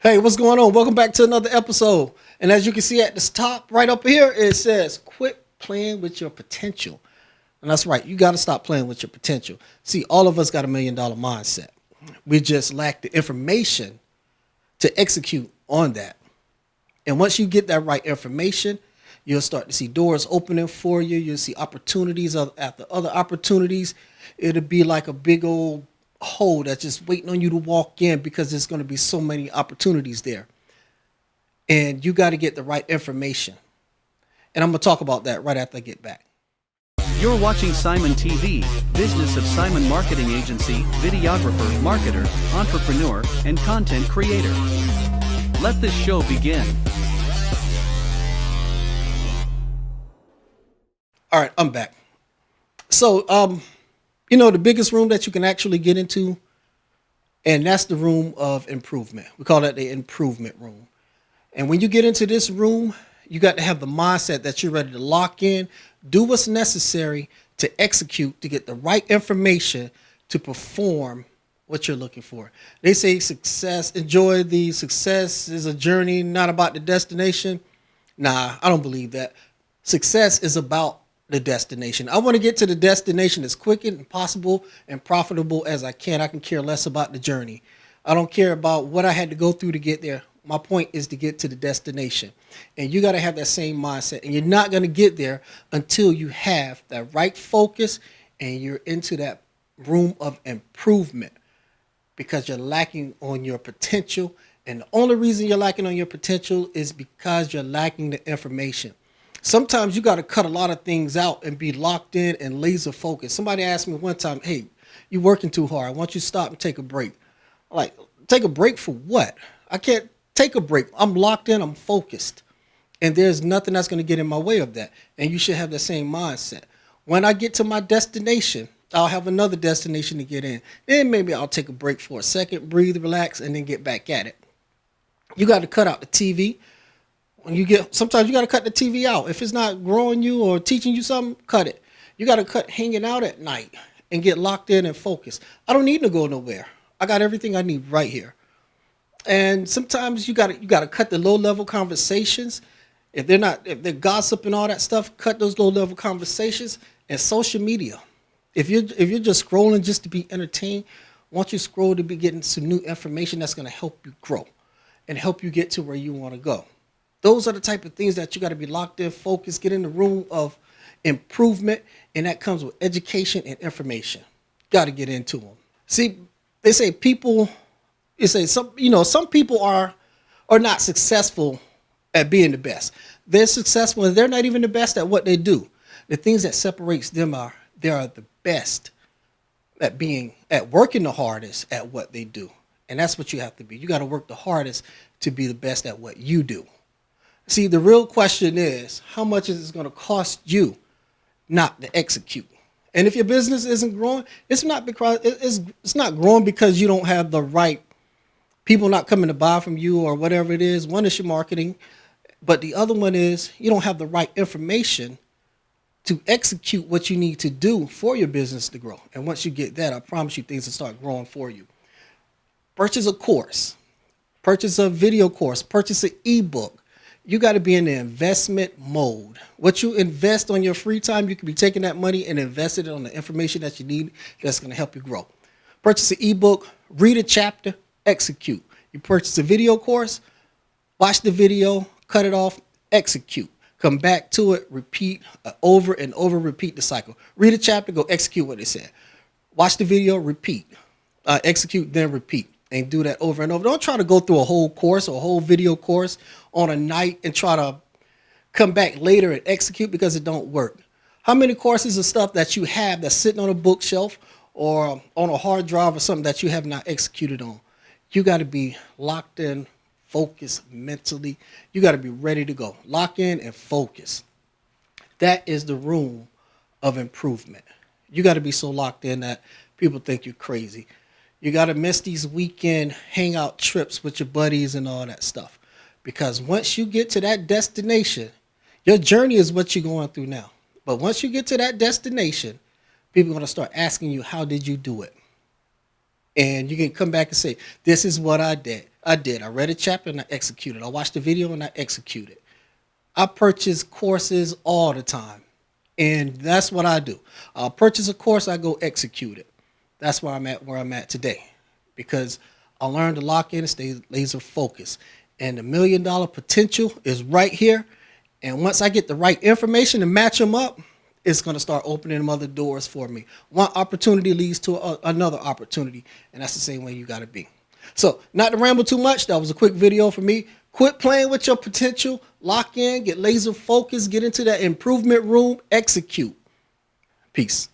Hey, what's going on? Welcome back to another episode. And as you can see at the top, right up here, it says, quit playing with your potential. And that's right. You got to stop playing with your potential. See, all of us got $1 million mindset. We just lack the information to execute on that. And once you get that right information, you'll start to see doors opening for you. You'll see opportunities after other opportunities. It'll be like a big old hole that's just waiting on you to walk in because there's going to be so many opportunities there. And you got to get the right information. And I'm going to talk about that right after I get back. You're watching Simon TV, Business of Simon Marketing Agency, videographer, marketer, entrepreneur, and content creator. Let this show begin. All right, I'm back. So, the biggest room that you can actually get into, and that's the room of improvement. We call that the improvement room. And when you get into this room, you got to have the mindset that you're ready to lock in, do what's necessary to execute, to get the right information to perform what you're looking for. They say enjoy the success is a journey, not about the destination. Nah, I don't believe that. Success is about the destination. I want to get to the destination as quick and possible and profitable as I can. I can care less about the journey. I don't care about what I had to go through to get there. My point is to get to the destination. And you got to have that same mindset. And you're not going to get there until you have that right focus and you're into that room of improvement, because you're lacking on your potential. And the only reason you're lacking on your potential is because you're lacking the information. Sometimes you got to cut a lot of things out and be locked in and laser focused. Somebody asked me one time, hey, you're working too hard. Why don't you stop and take a break? I'm like, take a break for what? I can't take a break. I'm locked in. I'm focused. And there's nothing that's going to get in my way of that. And you should have the same mindset. When I get to my destination, I'll have another destination to get in. Then maybe I'll take a break for a second, breathe, relax, and then get back at it. You got to cut out the TV. Sometimes you got to cut the TV out. If it's not growing you or teaching you something, cut it. You got to cut hanging out at night and get locked in and focused. I don't need to go nowhere. I got everything I need right here. And sometimes you got to cut the low level conversations. If they're gossip and all that stuff, cut those low level conversations. And social media. If you're just scrolling just to be entertained, once you scroll to be getting some new information that's going to help you grow and help you get to where you want to go. Those are the type of things that you got to be locked in, focused, get in the room of improvement, and that comes with education and information. Got to get into them. See, they say some people are not successful at being the best. They're successful and they're not even the best at what they do. The things that separates them are they are the best at working the hardest at what they do. And that's what you have to be. You got to work the hardest to be the best at what you do. See, the real question is, how much is it going to cost you not to execute? And if your business isn't growing, it's not growing because you don't have the right people not coming to buy from you or whatever it is. One is your marketing, but the other one is you don't have the right information to execute what you need to do for your business to grow. And once you get that, I promise you things will start growing for you. Purchase a course, purchase a video course, purchase an ebook. You got to be in the investment mode. What you invest on your free time, you can be taking that money and investing it on the information that you need that's going to help you grow. Purchase an ebook, read a chapter, execute. You purchase a video course, watch the video, cut it off, execute. Come back to it, repeat over and over, repeat the cycle. Read a chapter, go execute what it said. Watch the video, repeat. Execute, then repeat. And do that over and over. Don't try to go through a whole course or a whole video course on a night and try to come back later and execute, because it don't work. How many courses of stuff that you have that's sitting on a bookshelf or on a hard drive or something that you have not executed on? You got to be locked in, focused mentally. You got to be ready to go. Lock in and focus. That is the room of improvement. You got to be so locked in that people think you're crazy. You got to miss these weekend hangout trips with your buddies and all that stuff. Because once you get to that destination, your journey is what you're going through now. But once you get to that destination, people are going to start asking you, how did you do it? And you can come back and say, this is what I did. I read a chapter and I executed. I watched the video and I executed. I purchase courses all the time. And that's what I do. I'll purchase a course, I go execute it. That's where I'm at today. Because I learned to lock in and stay laser focused. And the $1 million potential is right here. And once I get the right information and match them up, it's going to start opening them other doors for me. One opportunity leads to another opportunity. And that's the same way you got to be. So not to ramble too much, that was a quick video for me. Quit playing with your potential. Lock in, get laser focused, get into that improvement room, execute. Peace.